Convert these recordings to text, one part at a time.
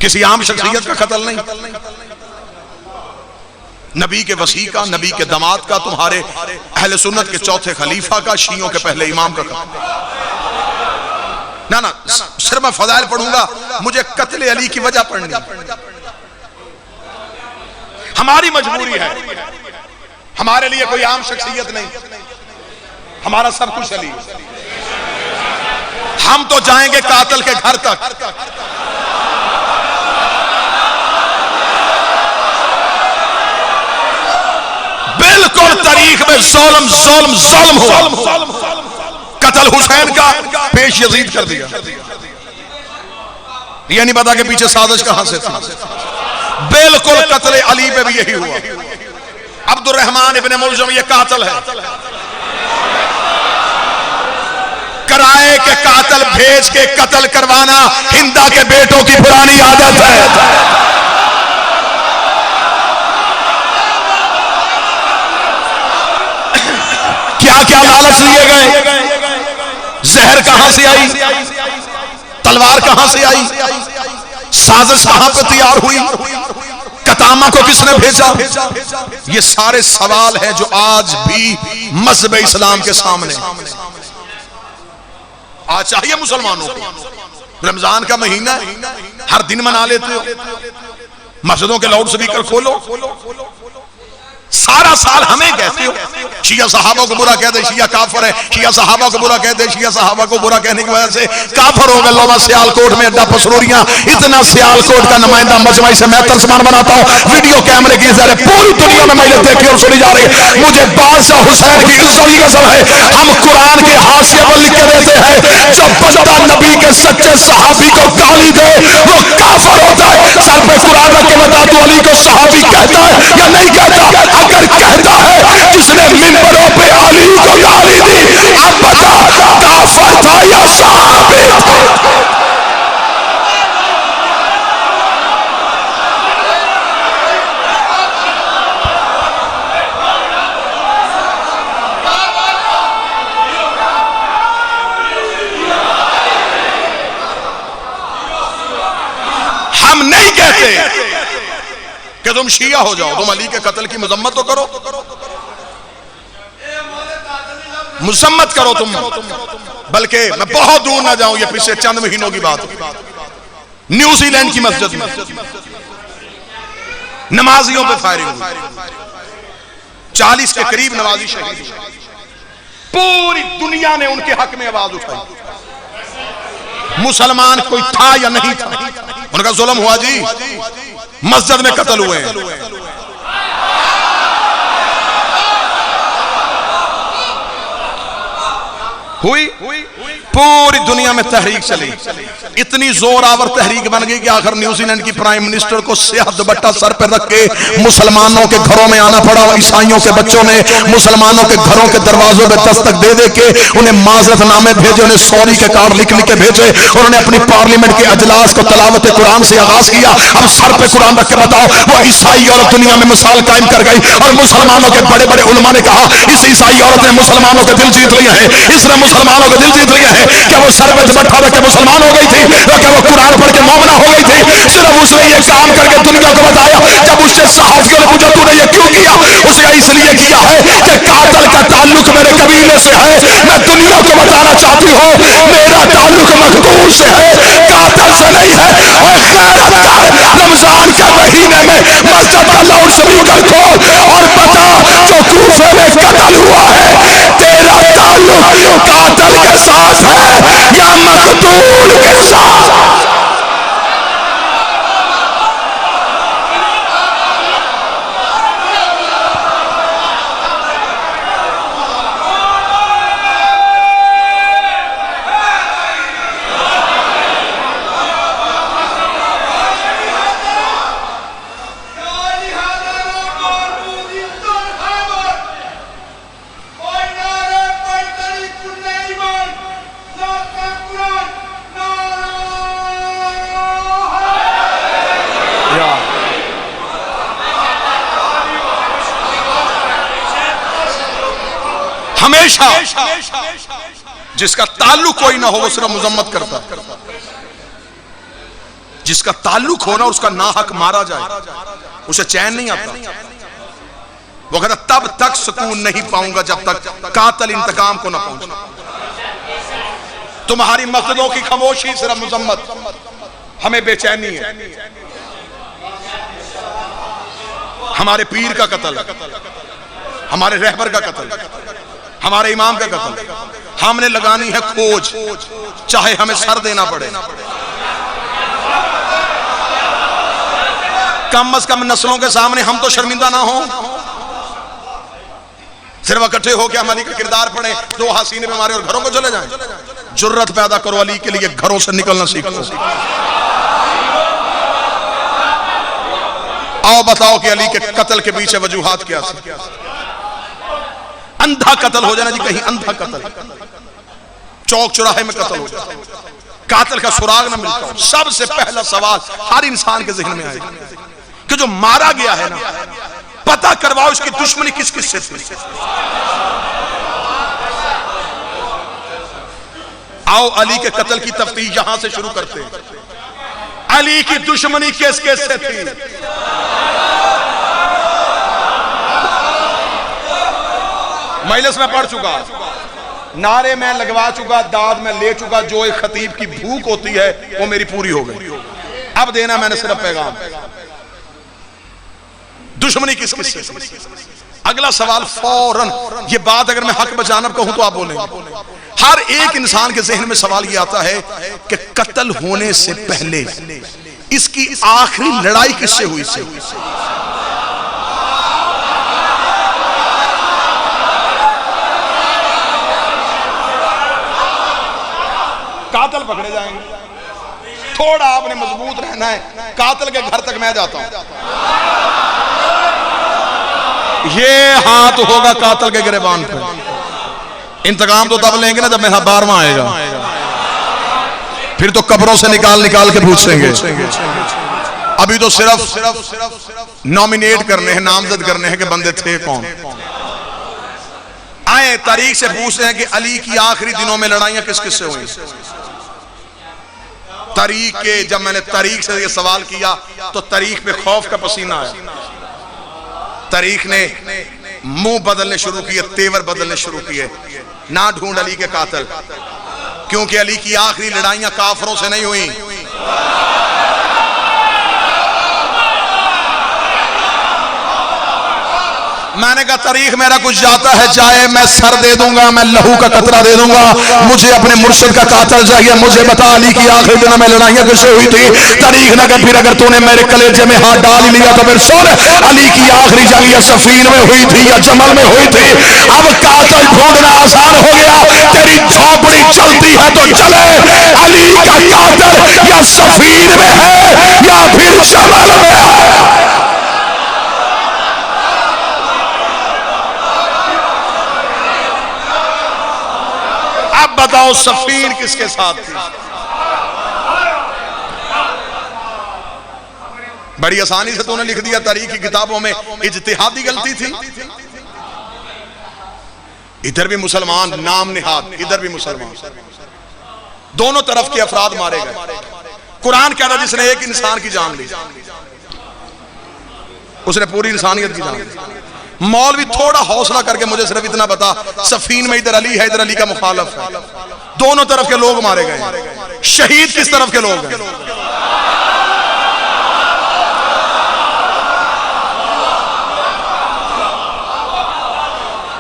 किसी आम शख्सियत का कत्ल नहीं, नबी के वसी का, नबी के दामाद का, तुम्हारे अहले सुन्नत के चौथे खलीफा का, शियों के पहले इमाम का कत्ल। ना सिर्फ मैं फजाइल पढ़ूंगा, मुझे कत्ल अली की वजह पढ़नी, हमारी मजबूरी है। हमारे लिए कोई आम शख्सियत नहीं, हमारा सब कुछ अली। हम तो जाएंगे कातिल के घर तक, बिल्कुल तारीख में ज़ुल्म ज़ुल्म ज़ुल्म हुआ। कत्ल हुसैन का पेश यजीद कर दिया, ये नहीं पता कि पीछे साजिश कहां से थी। बिल्कुल कत्ल अली पे भी यही हुआ। अब्दुर्रहमान इब्ने मुलजम ये कातिल है, कराए के कातिल भेज के कत्ल करवाना हिंदा के बेटों की पुरानी आदत है। क्या क्या लालच लिए गए, जहर कहां से आई, तलवार कहां से आई, साजिश कहां पे तैयार हुई, कतामा को किसने भेजा, ये सारे सवाल हैं जो आज भी मज़हब इस्लाम के सामने। आज चाहिए मुसलमानों को, रमजान का महीना हर दिन मना लेते हो, मस्जिदों के लाउड स्पीकर खोलो, सारा साल हमें कहते हो शिया सहाबा को बुरा कह दे शिया काफर है, शिया सहाबा को बुरा कह दे, शिया सहाबा को बुरा कहने की वजह से काफर हो गए। लोमा सियालकोट में अड्डा पसरूरियां, इतना सियालकोट का नुमाइंदा मजमाई से मैं तर्जमान बनाता हूं, वीडियो कैमरे की जरिए पूरी दुनिया में मैंने देखी और सुनी जा रही है। मुझे बादशाह हुसैन की इज्जत की कसम है, हम कुरान के हाशिए पर लिख के देते हैं, जब बंदा नबी के सच्चे सहाबी को गाली दे वो काफर होता है। सर पे कुरान रख के बता, तू अली को सहाबी कहता है या नहीं कहता? अगर कहता है, जिसने मिंबरों पे अली को गाली दी, अब बता काफर था या सहाबी था? हम नहीं कहते कि तुम शिया हो जाओ, तुम अली के कत्ल की मजम्मत तो करो, मुसम्मत करो तुम। बल्कि मैं बहुत दूर ना जाऊं, ये पिछले चंद महीनों की बात, न्यूजीलैंड की मस्जिद में नमाजियों पे फायरिंग हुई, 40 के करीब नमाजी शहीद हुए। पूरी दुनिया ने उनके हक में आवाज उठाई, मुसलमान कोई था या नहीं था, उनका जुल्म हुआ जी, मस्जिद में कत्ल हुए हैं। हुई पूरी दुनिया में तहरीक चली, इतनी जोरावर तहरीक बन गई कि आखिर न्यूजीलैंड की प्राइम मिनिस्टर को स्याह दुपट्टा सर पर रख के मुसलमानों के घरों में आना पड़ा। ईसाइयों के बच्चों ने मुसलमानों के घरों के दरवाजों पे दस्तक दे दे के उन्हें माजरतनामे भेजे, उन्हें सॉरी के कार्ड लिख लिख के भेजे। उन्होंने अपनी पार्लियामेंट के अजलास को तलावत कुरान से आगाज किया। अब सर पे कुरान रख के बताओ, वो ईसाई औरत दुनिया में मिसाल कायम कर गई। और मुसलमानों के बड़े बड़े उलमा ने कहा, इस ईसाई औरत ने मुसलमानों के दिल जीत लिए हैं, इसने मुसलमानों के दिल जीत लिए हैं। क्या वो सर पे दुपट्टा रख के मुसलमान हो गई थी? क्या वो कुरान पढ़ के मोमिना हो गई थी? सिर्फ उसने ये काम करके दुनिया को बताया। जब उससे सहाफियों ने पूछा तूने ये क्यों किया, उसने इसलिए किया है कि कातिल का ताल्लुक मेरे कबीले से है। मैं दुनिया को बताना चाहती हूँ मेरा ताल्लुक मकबूल से है, कातिल से नहीं है। और खैरत कर, रमजान के महीने में मस्जिद का लाउड स्पीकर खोल और बता, जो कूफे में कत्ल हुआ है, तेरा ताल्लुक कातिल के साथ है या मकतूल के साथ? हमेशा जिसका ताल्लुक कोई ना हो वो सिर्फ मुजम्मत करता, जिसका ताल्लुक हो ना उसका नाहक मारा जाए, उसे चैन नहीं आता। वो कहता तब तक सुकून नहीं पाऊंगा जब तक कातिल इंतकाम को ना पहुंचे। तुम्हारी मस्जिदों की खामोशी सिर्फ मुजम्मत, हमें बेचैनी है। हमारे पीर का कत्ल, हमारे रहबर का कत्ल, हमारे इमाम का कत्ल, हमने लगानी है खोज, चाहे हमें सर देना पड़े। कम अज कम नस्लों के सामने हम तो शर्मिंदा ना हो। सिर्फ इकट्ठे होकर हम अली का किरदार पढ़े, दो हसीने पे मारे और घरों को चले जाएं। जुर्रत पैदा करो, अली के लिए घरों से निकलना सीखो। आओ बताओ कि अली के कत्ल के पीछे वजूहात क्या थी। अंधा कत्ल हो जाना जी, कहीं अंधा कत्ल, चौक चौराहे में कत्ल हो जाए, कातिल का सुराग ना मिलता हो। सबसे पहला सवाल हर इंसान के जहन में आएगा कि जो मारा गया है ना, पता करवाओ इसकी दुश्मनी किस किस से थी। आओ अली के कत्ल की तफ्तीश यहां से शुरू करते हैं। अली की दुश्मनी किस किस से थी। मजलिस में पढ़ चुका, नारे में लगवा चुका, दाद में ले चुका। जो एक खतीब की भूख होती है वो मेरी पूरी हो गई। अब देना मैंने सिर्फ पैगाम, दुश्मनी किस किस से। अगला सवाल फौरन, ये बात अगर मैं हक बजानब कहूं तो आप बोलेंगे। हर एक इंसान के जहन में सवाल ये आता है कि कत्ल होने से पहले इसकी आखिरी लड़ाई किससे हुई से। कातिल पकड़े जाएंगे, थोड़ा आपने मजबूत रहना है। कातिल के घर तक मैं जाता हूं, ये हाथ होगा कातिल के गिरबान पे। इंतकाम तो तब लेंगे ना जब मेरा 12वां आएगा, फिर तो कब्रों से निकाल निकाल के पूछेंगे। अभी तो सिर्फ नॉमिनेट करने हैं, नामजद करने हैं कि बंदे थे कौन। आए तारीख से पूछ रहे हैं कि अली की आखिरी दिनों में लड़ाइयां किस किस से हुई। तारीख के, जब मैंने तारीख से ये सवाल किया तो तारीख पे खौफ का पसीना आया। तारीख ने मुंह बदलने शुरू किए, तेवर बदलने शुरू किए। ना ढूंढ अली के कातिल, क्योंकि अली की आखिरी लड़ाइयां काफरों से नहीं हुई। मैंने कहा तारीख मेरा कुछ जाता है जाए, मैं सर दे दूंगा, मैं लहू का कतरा दे दूंगा। मुझे अपने मुर्शिद का कातिल चाहिए। मुझे बता अली की आखिरी दिनों में लड़ाइयां किससे हुई थी। तारीख ना फिर अगर तूने मेरे कलेजे में हाथ डाल लिया तो फिर सुन, अली की आखिरी जंग या सफीन में हुई थी या जमल में हुई थी। अब कातिल ढूंढना आसान हो गया। तेरी झोपड़ी चलती है तो चले, अली का कातिल या सफीन में है या फिर जमल में है। अब बताओ सफीन किसके साथ थी। बड़ी आसानी से तूने लिख दिया तारीख की किताबों में इज्तिहादी गलती थी। इधर भी मुसलमान नाम निहाद, इधर भी मुसलमान, दोनों तरफ के अफराद मारे गए। कुरान कहता जिसने एक इंसान की जान ली उसने पूरी इंसानियत की जान ली। मौलवी थोड़ा हौसला करके मुझे सिर्फ इतना बता, सफीन में इधर अली है, इधर अली का मुखालफ है, दोनों तरफ के लोग मारे गए। शहीद किस तरफ के लोग हैं?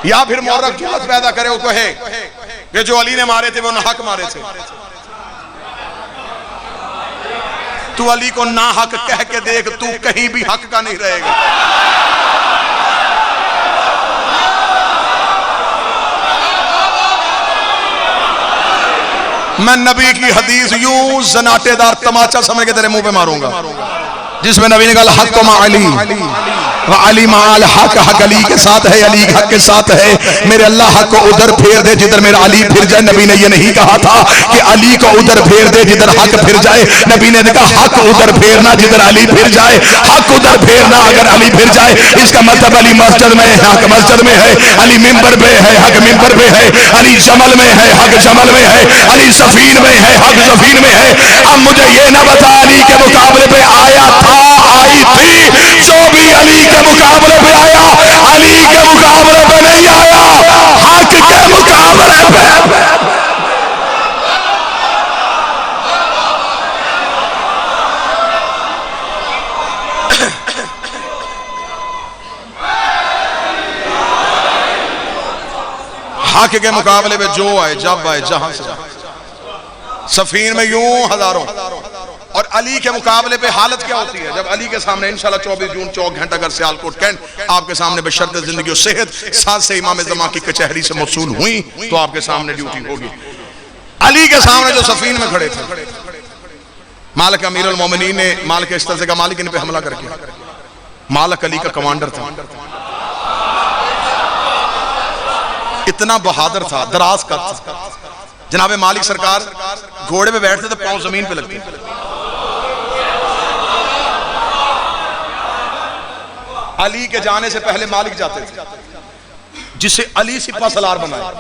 या फिर मौरख जुलत पैदा करे, वो कहे कि जो अली ने मारे थे वो नाहक मारे थे। तू अली को नाहक कह के देख, तू कहीं भी हक का नहीं रहेगा। मैं नबी की हदीस यूं जनाटेदार तमाचा समझ के तेरे मुंह पे मारूंगा, जिसमें नबी ने कहा हक मा अली। अली माल हक, हक अली के साथ है, अली हक के साथ है। मेरे अल्लाह हक को उधर फेर दे जिधर मेरा अली फिर जाए। नबी ने ये नहीं कहा था कि अली को उधर फेर दे जिधर हक फिर जाए। नबी ने कहा हक उधर फेरना जिधर अली फिर जाए, हक उधर फेरना अगर अली फिर जाए। इसका मतलब अली मस्जिद में है, हक मस्जिद में है। अली मिंबर पे है, हक मिंबर पे है। अली जमल में है, हक जमल में है। अली सफीन में है, हक सफीन में है। अब मुझे ये ना बता अली के मुकाबले पे आया था, आई थी, जो भी अली के मुकाबले पे आया, अली के मुकाबले पे नहीं आया, हक के मुकाबले पे। हक के मुकाबले में जो आए, जब आए, जहां से सफीन में यूं हजारों। और अली के मुकाबले पे हालत क्या होती है जब अली के सामने इंशाल्लाह 24 जून 4 घंटा अगर सियालकोट कैंट आपके सामने बशर्ते जिंदगी और सेहत साथ से इमाम ज़मा की कचहरी से मौसूल हुई तो आपके सामने ड्यूटी होगी। अली के सामने जो सफीन में खड़े थे, मालिक अमीरुल मोमिनीन ने मालिक इस तरह का मालिक इन पे हमला करके, मालिक अली का कमांडर था, इतना बहादुर था, दराज का था। जनाबे मालिक सरकार घोड़े पे बैठते तो पांव जमीन पे लगते। अली के जाने से पहले मालिक जाते थे, जिसे अली सिपा सलार बनाया।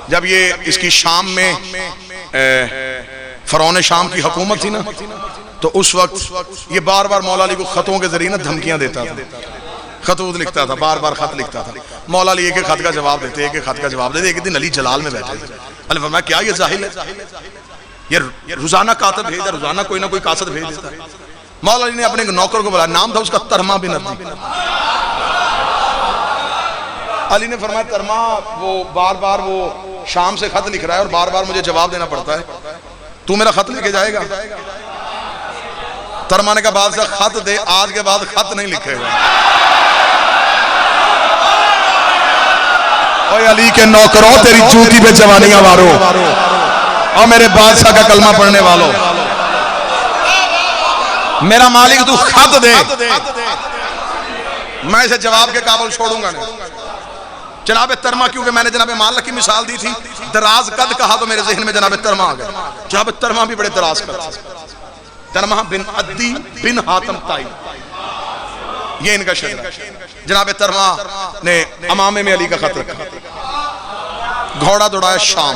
जब ये इसकी शाम में फरौन शाम की हुकूमत थी ना, तो उस वक्त ये बार बार मौला अली को खतों के जरिए ना धमकियां देता था, खतूत लिखता था, बार बार खत लिखता था। मौला अली एक एक खत का जवाब देते, एक एक खत का जवाब देते। एक दिन अली जलाल में बैठे थे, अली फरमाया क्या ये जाहिल है, ये रोजाना कातब भेजता, रोजाना कोई ना कोई कासद भेज देता है। मौला अली ने अपने नौकर को बुलाया, नाम था उसका तरमा बिन अदी। अली ने फरमाया तरमा वो बार बार वो शाम से खत लिख रहा है और बार बार मुझे जवाब देना पड़ता है, तू मेरा खत लेके जाएगा? तरमा ने कहा बादशाह खत दे, आज के बाद खत नहीं लिखेगा। ओए अली के नौकरों, तेरी जूती पे जवानियां मारो, और मेरे बादशाह का कलमा पढ़ने वालों, मेरा मालिक तू खत दे, मैं इसे जवाब के काबल छोड़ूंगा नहीं। जनाबे तरमा, क्योंकि मैंने जनाबे मालिक की मिसाल दी थी, दराज कद कहा तो मेरे जहन में जनाबे तरमा आ गया। जनाबे तरमा भी बड़े दराज कद, तरमा बिन अद्दी बिन हातम ताई, ये इनका शहर। जनाबे तरमा ने अमामे में अली का खत रखा, घोड़ा दौड़ाया शाम।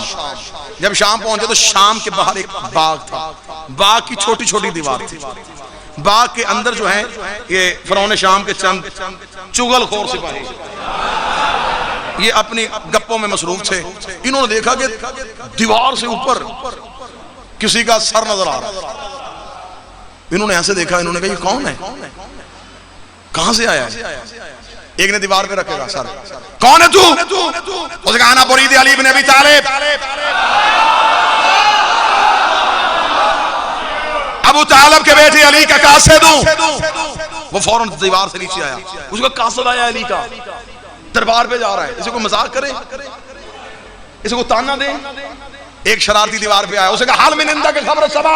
जब शाम पहुंचे तो शाम के बाहर एक बाग था, बाग की छोटी छोटी दीवार थी। बाग के अंदर जो है ये फरौन शाम के चंद चुगलखोर सिपाही, ये अपनी गप्पों में मसरूफ थे। इन्होंने देखा कि दीवार से ऊपर किसी का सर नजर आ रहा। इन्होंने ऐसे देखा, इन्होंने कहा ये कौन है, कहां से आया है? एक ने दीवार पे रखेगा सर, कौन है तू? उसने कहा ना मुरीद अली इब्न अबी तालिब। अबू तालिब के बेटे अली का कासिद हूं। वो फौरन दीवार से नीचे आया, उसका कासिद आया अली का, दरबार पे जा रहा है। इसे को मजाक करे, इसे को ताना दे। एक शरारती दीवार पे आया, उसने कहा हाल में निंदा के खबर सबा,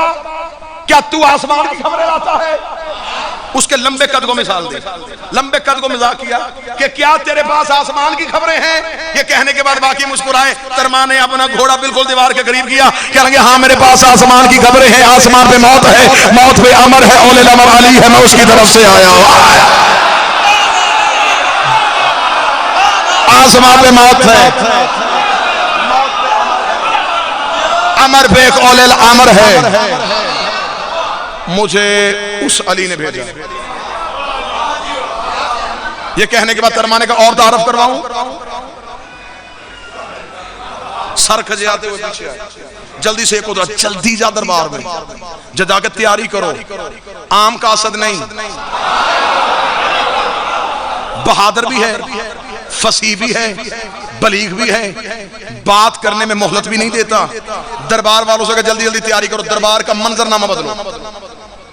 क्या तू आसमान की खबरें लाता है? उसके लंबे कद को मिसाल दी, लंबे कद को मजाक किया कि क्या तेरे पास आसमान की खबरें हैं? ये कहने के बाद बाकी मुस्कुराए। तरमा ने अपना घोड़ा बिल्कुल दीवार के करीब किया, कह लगे हाँ मेरे पास आसमान की खबरें हैं, आसमान पे मौत है, मौत पे अमर है, औले अमर अली है, मैं उसकी तरफ से आया हूं। आसमान पे मौत है, अमर पे एक औले अमर है, मुझे उस अली ने भेजा। ये कहने के बाद तरमाने का और तारफ करवाऊं। सर खजाते हुए पीछे आए, जल्दी से एक उधर, जल्दी जा दरबार में, जाकर तैयारी करो, आम का असद नहीं, बहादुर भी है, फसीह भी है, बलीग भी है, बात करने में मोहलत भी नहीं देता। दरबार वालों से जल्दी जल्दी तैयारी करो, दरबार का मंजरनामा बदलो,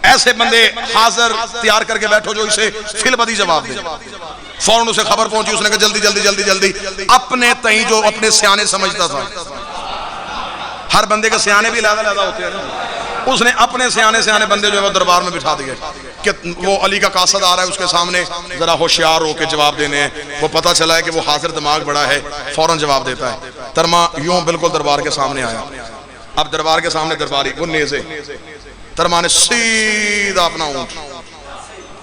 ऐसे बंदे हाजिर तैयार करके बैठो जो इसे फिलबदी जवाब दे। फौरन उसे खबर पहुंची, उसने कहा जल्दी जल्दी जल्दी जल्दी। अपने तई जो अपने सियाने समझता था, हर बंदे के सियाने भी अलग अलग होते हैं, उसने अपने सियाने सियाने बंदे जो है वो दरबार में बिठा दिए कि वो अली का कासद आ रहा है, उसके सामने जरा होशियार होकर जवाब देने हैं। वो पता चला है कि वो हाजिर दिमाग बड़ा है, फौरन जवाब देता है। तरमा यूं बिल्कुल दरबार के सामने आया। अब दरबार के सामने दरबारी वो नेज़े, तरमा ने सीधा अपना ऊंट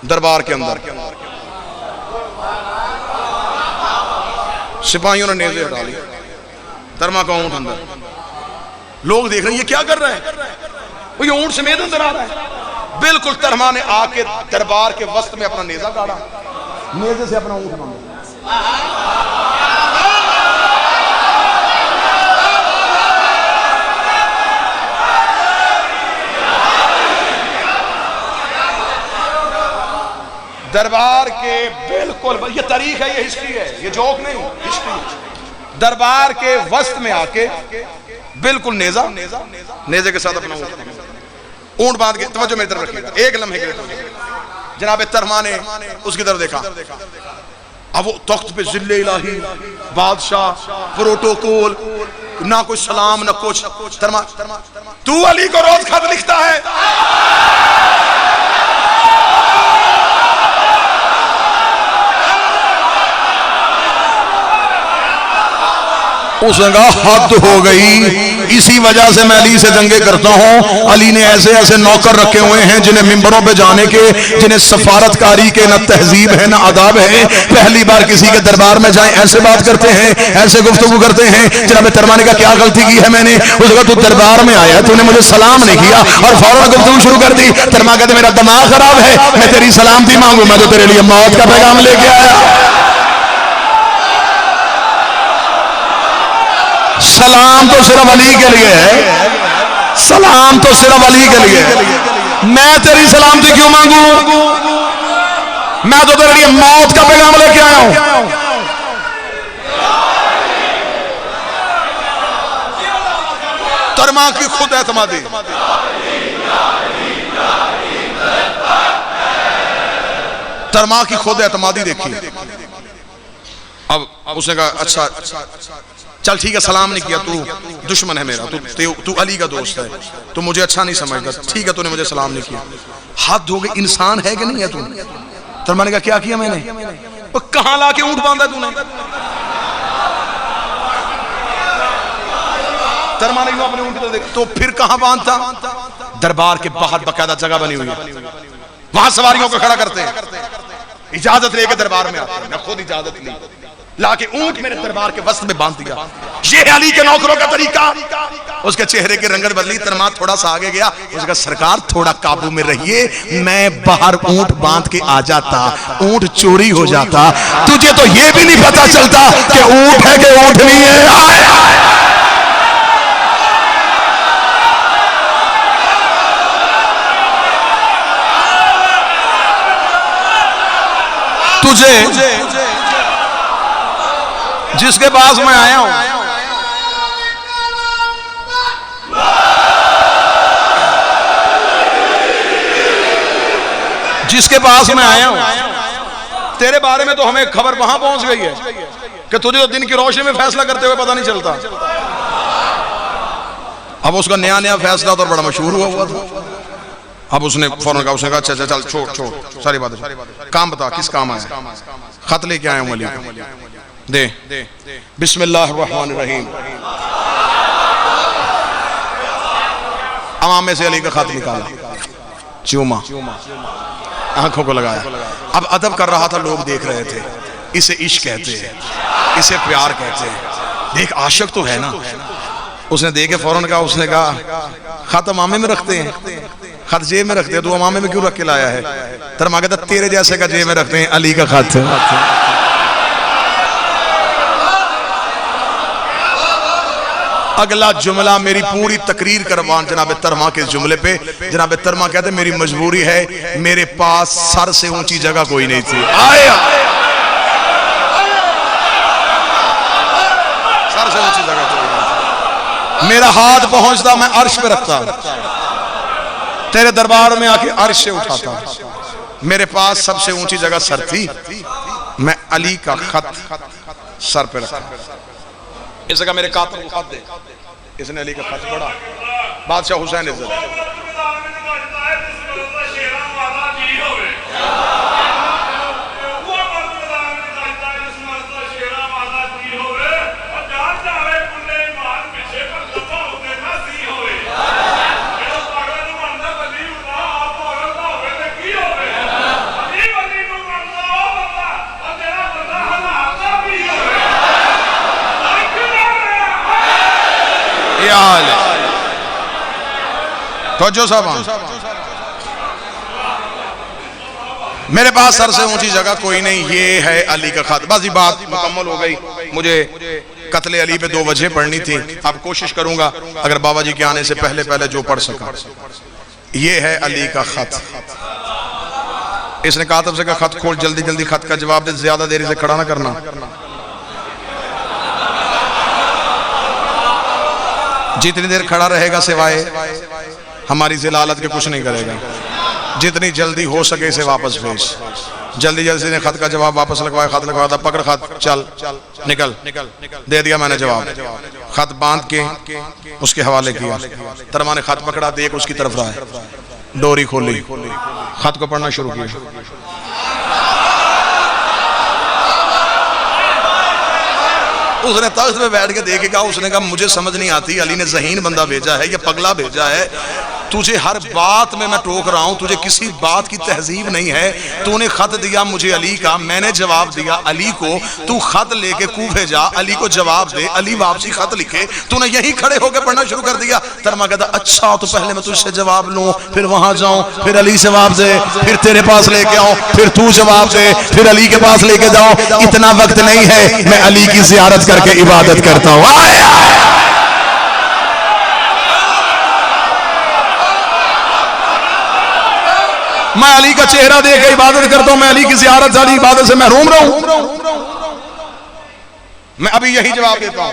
दरबार के अंदर, सिपाहियों ने नेज़े हटा ली, तरमा का ऊंट अंदर। लोग देख रहे हैं ये क्या कर रहा है, वो ये ऊंट समेत अंदर आ रहा है। बिल्कुल तरमा ने आके दरबार के वस्त में अपना नेज़ा गाड़ा, नेज़े से अपना ऊंट बांधा। दरबार के बिल्कुल, ये तारीख है, ये हिस्ट्री है, ये जोक नहीं, हिस्ट्री। दरबार के वस्त में आके बिल्कुल नेज़ा, नेज़े के साथ अपना ऊंट बांध के, तवज्जो मेरी तरफ रखिएगा एक लम्हे के लिए। जनाब तरमा ने उसकी तरफ देखा। अब वो तख्त पे जिल्ले इलाही, बादशाह, प्रोटोकॉल, ना कोई सलाम ना कुछ। तरमा, तू अली को रोज खत लिखता है? उसने कहा हद हो गई, इसी वजह से मैं अली से दंगे करता हूँ। अली ने ऐसे ऐसे नौकर रखे हुए हैं जिन्हें मिंबरों पे जाने के, जिन्हें सफारतकारी के न तहजीब है न आदाब है। पहली बार किसी के दरबार में जाए ऐसे बात करते हैं, ऐसे गुफ्तगू करते हैं। जनाब तरमाने का क्या गलती की है मैंने? उसने कहा तू दरबार में आया, तूने मुझे सलाम नहीं किया और फौरन गुफ्तगू शुरू कर दी। तरमा कहते मेरा दिमाग खराब है, मैं तेरी सलामती मांगू, मैं तो तेरे लिए मौत का पैगाम लेके आया। सलाम तो सिर्फ अली के लिए है, सलाम तो सिर्फ अली के लिए है। मैं तेरी सलामती क्यों मांगू? मैं तो तेरे लिए मौत का पैगाम लेके आया हूं। तरमा की खुद एतमादी, तरमा की खुद एतमादी देखी। अब उसने कहा अच्छा चल ठीक है, सलाम नहीं किया, तू दुश्मन है मेरा, तू अली का दोस्त है, तू मुझे अच्छा नहीं समझता, ठीक है तूने मुझे सलाम नहीं किया। हद हो गई, इंसान है कि नहीं है तू? तरमा ने कहा क्या किया मैंने? कहां लाके ऊंट बांधा तूने? तरमा ने अपने ऊंट को देखा, तो फिर कहां बांधता? दरबार के बाहर बाकायदा जगह बनी हुई है, वहां सवारियों को खड़ा करते हैं, इजाजत लेके दरबार में आते हैं। मैं खुद इजाजत ली, लाके ऊंट मेरे दरबार के वस्त में बांध दिया। ये अली के नौकरों का तरीका। उसके चेहरे की रंगत बदली, तरमा थोड़ा सा आगे गया, उसका सरकार थोड़ा काबू में रहिए, मैं बाहर ऊंट बांध के आ जाता, ऊंट चोरी हो जाता, तुझे तो ये भी नहीं पता चलता कि ऊंट है कि ऊंट नहीं है। तुझे जिसके पास मैं आया हूं, जिसके पास मैं आया हूं, तेरे बारे में तो हमें खबर वहां पहुंच गई है कि तुझे तो दिन की रोशनी में फैसला करते हुए पता नहीं चलता। अब उसका नया नया फैसला तो बड़ा मशहूर हुआ था। अब उसने फौरन कहा, उसने कहा अच्छा चल छोड़ सारी बातें, काम बता किस काम आया? खत लेके आया हूं अली का, दे। बिस्मिल्लाहिर्रहमानिर्रहीम। अमामे से अली का खत निकाला, चूमा, आंखों को लगाया। अब अदब कर रहा था, लोग देख रहे थे। इसे इश्क कहते हैं, इसे प्यार कहते हैं। देख आशिक तो है ना। उसने देखे फौरन कहा, उसने कहा खत अमामे में रखते हैं, खत जेब में रखते हैं, तू अमामे में क्यों रख के लाया है? तरमा कहता तेरे जैसे का जेब में रखते हैं, अली का खत। अगला जुमला मेरी पूरी तकरीर करवान जनाब तरमा के जुमले पे। जनाब तरमा कहते मेरी मजबूरी है, मेरे पास सर से ऊंची जगह कोई नहीं थी। आया सर से ऊंची जगह कोई नहीं, मेरा हाथ पहुंचता मैं अर्श पे रखता, तेरे दरबार में आके अर्श से उठाता। मेरे पास सबसे ऊंची जगह सर थी, मैं अली का खत सर पे रखा। इसका मेरे कातिल को खत दे। इसने अली का खत पढ़ा, बादशाह हुसैन इज्जत तो जो साहब मेरे पास सर से ऊंची जगह कोई नहीं, ये है अली का खत। बस ये बात मुकम्मल हो गई। मुझे कत्ले अली पे 2 वजह पढ़नी थी। अब कोशिश करूंगा अगर बाबा जी के आने से पहले पहले जो पढ़ सका। ये है अली का खत। इसने कातब से कहा खत खोल, जल्दी जल्दी खत का जवाब दे, ज्यादा देरी से खड़ा ना करना। जितनी देर खड़ा रहेगा सिवाय हमारी जिलालत के कुछ नहीं करेगा। जितनी जल्दी हो सके इसे वापस भेज। जल्दी जल्दी ने खत का जवाब वापस लगवाया, खत लगवाया था, पकड़ खत, चल निकल। दे दिया मैंने जवाब। खत बांध के उसके हवाले किया। तरमा ने खत पकड़ा, देख उसकी तरफ रहा है, डोरी खोली, खत को पढ़ना शुरू किया। उसने तख्त पे बैठ के देखेगा, उसने कहा मुझे समझ नहीं आती, अली ने ज़हीन बंदा भेजा है या पगला भेजा है। तुझे हर बात में मैं टोक रहा हूं, तुझे किसी बात की तहजीब नहीं है। तूने खत दिया मुझे अली का, मैंने जवाब दिया अली को। तू खत लेके कूफे जा, अली को जवाब दे, अली वापसी खत लिखे। तूने यहीं खड़े होकर पढ़ना शुरू कर दिया। तरमा कहता अच्छा तो पहले मैं तुझसे जवाब लूं, फिर वहां जाऊं, फिर अली से जवाब दे, फिर तेरे पास लेके आऊं, फिर तू जवाब दे, फिर अली के पास लेके जाऊं। इतना वक्त नहीं है, मैं अली की जियारत करके इबादत करता हूं। मैं अली का चेहरा देख के इबादत करता हूं, मैं अली की ज़ियारत वाली इबादत से महरूम रहूं। मैं अभी यही जवाब देता हूं।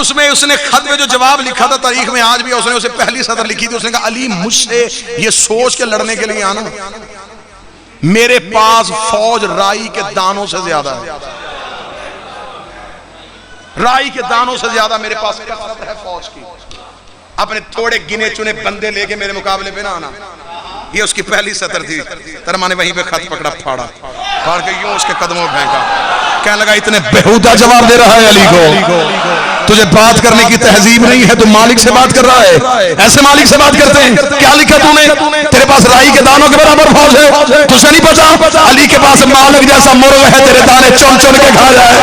उसमें उसने खत में जो जवाब लिखा था, तारीख में आज भी उसने उसे पहली सतर लिखी थी। उसने कहा अली मुझसे ये सोच के लड़ने के लिए आना, मेरे पास फौज राई के दानों से ज्यादा है। राई के दानों से ज्यादा मेरे पास कसरत है फौज की। अपने थोड़े गिने चुने बंदे लेके मेरे मुकाबले पे ना आना। ये उसकी पहली सतर थी। तरमा ने वहीं पे खत पकड़ा, फाड़ के यूं उसके कदमों में फेंका। कहने लगा इतने बेहुदा जवाब दे रहा है अली को, तुझे बात करने की तहजीब नहीं है, तू मालिक से बात कर रहा है। ऐसे मालिक से बात करते हैं? क्या लिखा तूने? तेरे पास राई के दानों के बराबर फौज है, तुझे नहीं पता? अली के पास मालिक जैसा मुर्ग है, तेरे दाने चुन चुन के खा जाए।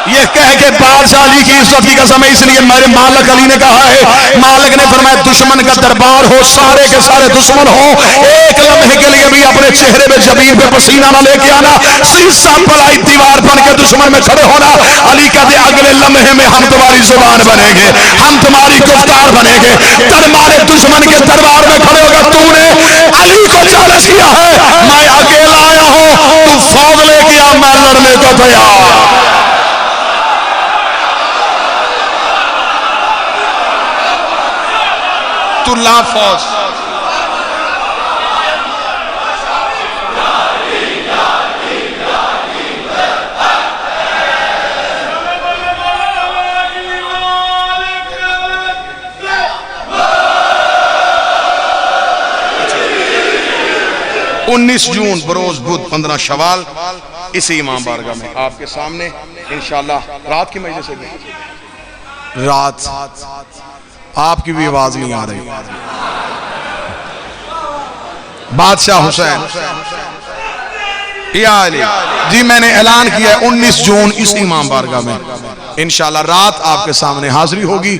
ये कह के बादशाह अली की इज्जत की कसम है, इसलिए मेरे मालिक अली ने कहा है, मालिक ने फरमाया दुश्मन का दरबार हो, सारे के सारे दुश्मन हो, एक लम्हे के लिए भी अपने चेहरे पे जबीन पे पसीना ना लेके आना, शीशा पलाई दीवार बन के दुश्मन में खड़े होना। अली कहते अगले लम्हे में हम तुम्हारी जुबान बनेंगे, हम तुम्हारी गुफ्तार बनेंगे। तुम्हारे दुश्मन के दरबार में खड़े होगा, तूने अली को चैलेंज किया है, मैं अकेला आया हूं, तू फौज लेके आ, मैं लड़ने को तैयार। ला फौज उन्नीस जून बरोज बुध 15 शवाल इसी इमाम बारगाह में आपके सामने इंशाअल्लाह। रात की मजलिस है, रात आपकी भी आवाज नहीं आ रही। बादशाह हुसैन या अली जी, मैंने ऐलान किया है 19 जून इस इमाम बारगाह में इंशाअल्लाह रात आपके सामने हाजिरी होगी।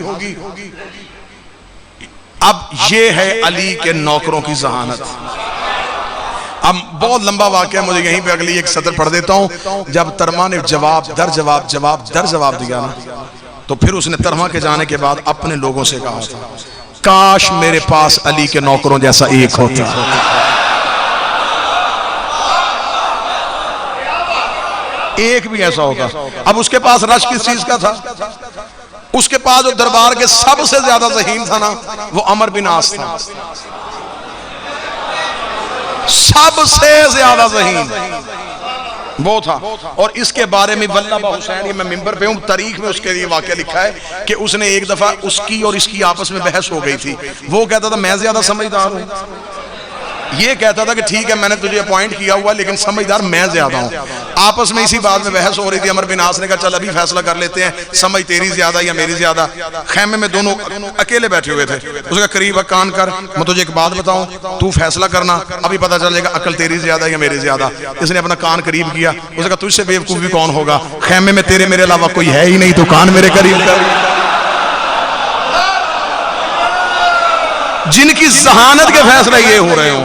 अब ये है अली के नौकरों की जहानत। अब बहुत लंबा वाकया, मुझे यहीं पे अगली एक सतर पढ़ देता हूं। जब तरमा ने जवाब दर जवाब दिया ना, तो फिर उसने तरमा के जाने के बाद अपने लोगों से कहा था, काश मेरे पास अली के नौकरों जैसा एक होता। एक भी ऐसा होता। अब उसके पास रश किस चीज का था? उसके पास जो दरबार के सबसे ज्यादा ज़हीन था ना, वो अमर बिन आस था। सबसे ज्यादा ज़हीन वो था। और इसके बारे में वल्लभा हुसैन, ये मैं मिंबर पे हूं, तारीख में उसके लिए वाकया लिखा है कि उसने एक दफा उसकी और इसकी आपस में बहस हो गई थी। वो कहता था मैं ज्यादा समझदार हूं, ये कहता था कि ठीक है मैंने तुझे अपॉइंट किया हुआ लेकिन समझदार मैं ज्यादा हूं। आपस में इसी बात में बहस हो रही थी। अमर बिन आस ने कहा चल अभी फैसला कर लेते हैं, समझ तेरी ज्यादा या मेरी ज्यादा। खैमे में दोनों अकेले बैठे हुए थे। उसका करीब कान कर, मैं तुझे एक बात बताऊं, तू फैसला करना, अभी पता चलेगा अकल तेरी ज्यादा या मेरी ज्यादा। इसने अपना कान करीब किया। उसने कहा तुझसे बेवकूफ भी कौन होगा, खैमे में तेरे मेरे अलावा कोई है ही नहीं, तो कान मेरे करीब कर। जिनकी जहानत के फैसले ये हो रहे हो।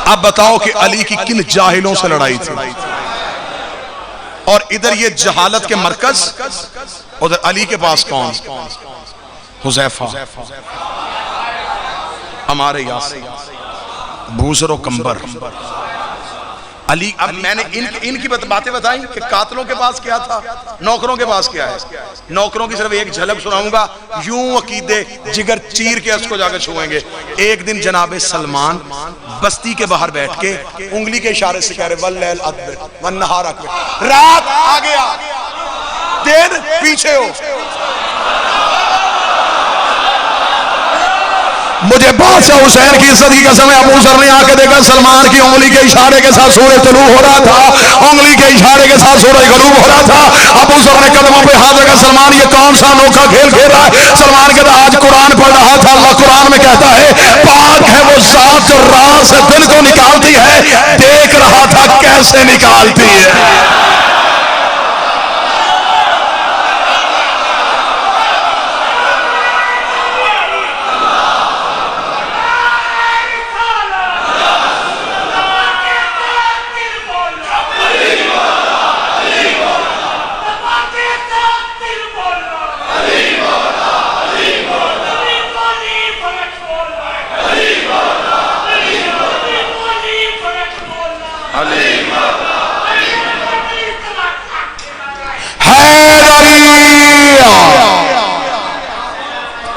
अब बताओ कि अली की किन जाहिलों से लड़ाई थी, और इधर ये जहालत के मरकज, उधर अली के पास कौन? हुज़ैफा, हमारे यासिर, बूसर और कंबर, अली। अब मैंने इनकी बातें बताई कि कातलों के पास क्या था, नौकरों के पास क्या है। नौकरों की सिर्फ एक झलक सुनाऊंगा, यूं अकीदे जिगर चीर के उसको जाकर छुएंगे। एक दिन जनाबे सलमान बस्ती के बाहर बैठ के उंगली के इशारे से कह रहे वल्लैल अदबर वन्नहार अकबर, रात आ गया दिन पीछे हो। मुझे बादशाह हुसैन की इज्जत की कसम है, अबू ज़र ने आके देखा सलमान की उंगली के इशारे के साथ सूरज तुलू हो रहा था, उंगली के इशारे के साथ सूरज गरूब हो रहा था। अबू ज़र ने कदमों पे हाथ रखा, सलमान ये कौन सा अनोखा खेल खेल रहा है? सलमान कहता आज कुरान पढ़ रहा था, अल्लाह कुरान में कहता है पाक है वो जात जो रात से दिल को निकालती है, देख रहा था कैसे निकालती है।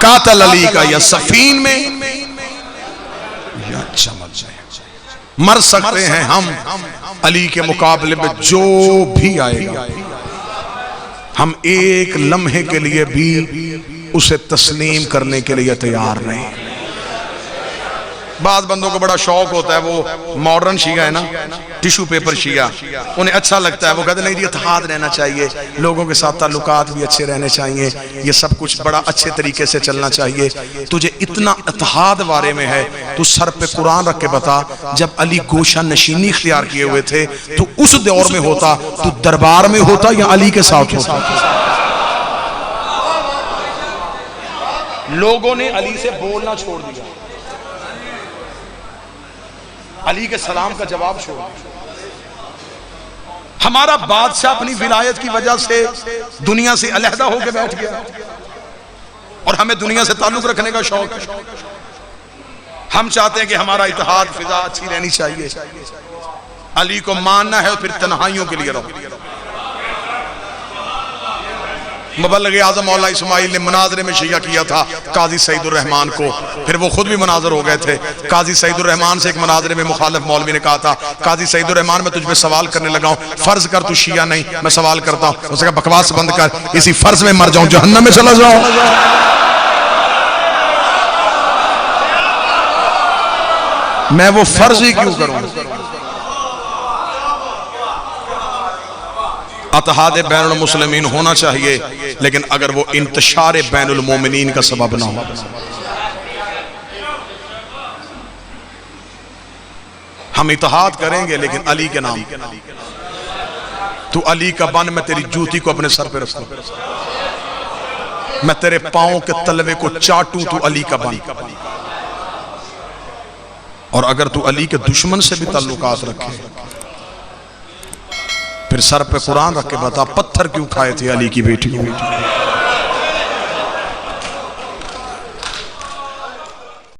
कातल अली का या सफीन में या चमक जाए। मर सकते हैं हम, अली के मुकाबले में जो भी आएगा हम एक लम्हे के लिए भी उसे तस्लीम करने के लिए तैयार नहीं। बाद बंदों को बड़ा शौक होता है, वो मॉडर्न शिया है ना, टिश्यू पेपर शिया, उन्हें अच्छा लगता है। वो कहते नहीं इत्तेहाद रहना चाहिए, लोगों के साथ ताल्लुकात भी अच्छे रहने चाहिए, ये सब कुछ बड़ा अच्छे तरीके से चलना चाहिए। तुझे इतना इत्तेहाद बारे में है, तू सर पे कुरान रख के बता, जब अली गोशा नशीनी इख्तियार किए हुए थे तो उस दौर में होता, तू दरबार में होता या अली के साथ होता? लोगों ने अली से बोलना छोड़ दिया, अली के सलाम का जवाब छोड़ दिया। हमारा बादशाह अपनी विलायत की वजह से दुनिया से अलहदा होकर बैठ गया और हमें दुनिया से ताल्लुक रखने का शौक है। हम चाहते हैं कि हमारा इत्तेहाद फिजा अच्छी रहनी चाहिए। अली को मानना है और फिर तन्हाइयों के लिए रहो। मुबल्लिग आज़म मौला इस्माइल ने मुनाजरे में शिया किया था काजी सईदुर रहमान को, फिर वो खुद भी मुनाजर हो गए थे। काजी सईदुर रहमान से एक मुनाजरे में मुखालिफ मौलवी ने कहा था, काजी सईदुर रहमान मैं तुझ पे सवाल करने लगा हूं, फर्ज कर तू शिया नहीं, मैं सवाल करता हूं। उसने कहा बकवास बंद कर, इसी फर्ज में मर जाऊं, जहन्नम में चला जाऊं। मैं वो फर्ज ही क्यों करूं? इत्तेहाद बैनुल मुस्लिमीन होना चाहिए, लेकिन अगर वो इंतशार बैनुल मोमिनीन का सबब ना हो। हम इत्तेहाद करेंगे लेकिन अली के नाम। तू अली का बन, मैं तेरी जूती को अपने सर पे रखूं, मैं तेरे पांव के तलवे को चाटूं, तू अली का बन। और अगर तू अली के दुश्मन से भी ताल्लुकात रखे, फिर सर पे कुरान रख के बता पत्थर क्यों खाए थे अली की बेटी को।